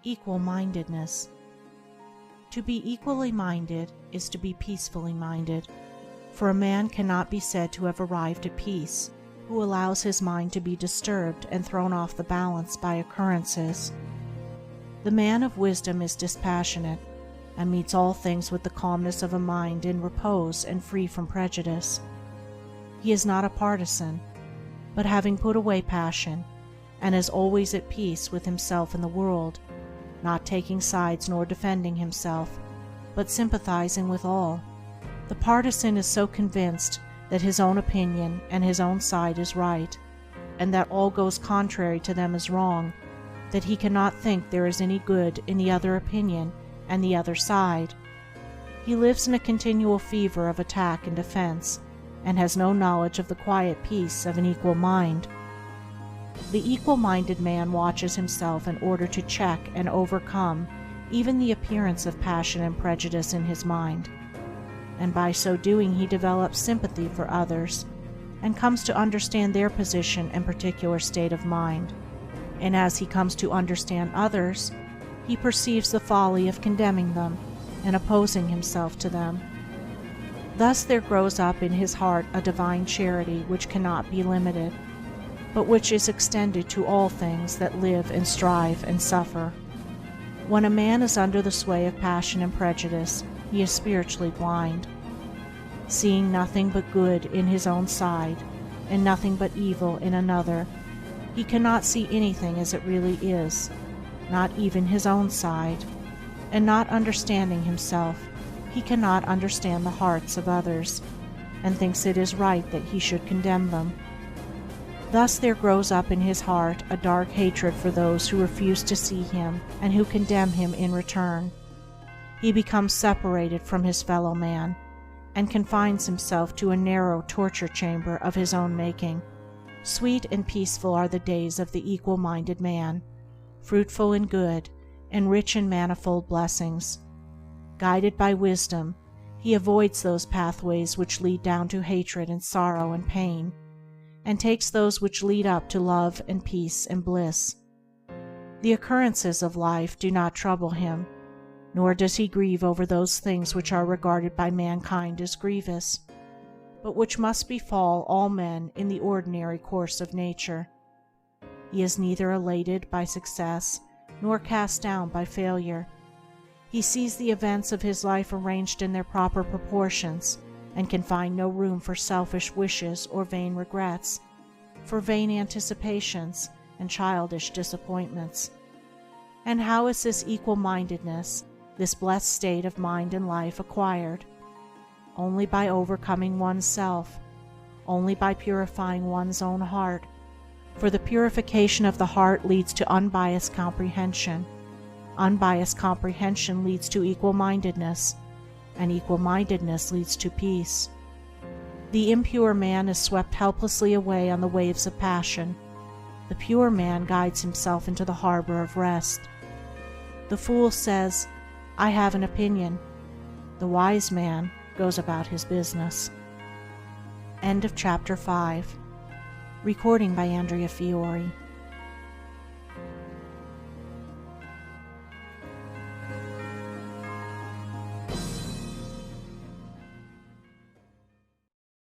Equal-mindedness. To be equally minded is to be peacefully minded, for a man cannot be said to have arrived at peace who allows his mind to be disturbed and thrown off the balance by occurrences. The man of wisdom is dispassionate, and meets all things with the calmness of a mind in repose and free from prejudice. He is not a partisan, but having put away passion, and is always at peace with himself and the world, not taking sides nor defending himself, but sympathizing with all. The partisan is so convinced that his own opinion and his own side is right, and that all goes contrary to them is wrong, that he cannot think there is any good in the other opinion and the other side. He lives in a continual fever of attack and defense, and has no knowledge of the quiet peace of an equal mind. The equal-minded man watches himself in order to check and overcome even the appearance of passion and prejudice in his mind, and by so doing he develops sympathy for others, and comes to understand their position and particular state of mind, and as he comes to understand others, he perceives the folly of condemning them and opposing himself to them. Thus there grows up in his heart a divine charity which cannot be limited, but which is extended to all things that live and strive and suffer. When a man is under the sway of passion and prejudice, he is spiritually blind. Seeing nothing but good in his own side, and nothing but evil in another, he cannot see anything as it really is, not even his own side, and not understanding himself, he cannot understand the hearts of others, and thinks it is right that he should condemn them. Thus there grows up in his heart a dark hatred for those who refuse to see him and who condemn him in return. He becomes separated from his fellow man, and confines himself to a narrow torture chamber of his own making. Sweet and peaceful are the days of the equal-minded man, fruitful in good, and rich in manifold blessings. Guided by wisdom, he avoids those pathways which lead down to hatred and sorrow and pain, and takes those which lead up to love and peace and bliss. The occurrences of life do not trouble him, nor does he grieve over those things which are regarded by mankind as grievous, but which must befall all men in the ordinary course of nature. He is neither elated by success nor cast down by failure. He sees the events of his life arranged in their proper proportions, and can find no room for selfish wishes or vain regrets, for vain anticipations and childish disappointments. And how is this equal-mindedness, this blessed state of mind and life, acquired? Only by overcoming one's self, only by purifying one's own heart, for the purification of the heart leads to unbiased comprehension. Unbiased comprehension leads to equal-mindedness, and equal-mindedness leads to peace. The impure man is swept helplessly away on the waves of passion. The pure man guides himself into the harbor of rest. The fool says, "I have an opinion." The wise man goes about his business. End of chapter 5. Recording by Andrea Fiore.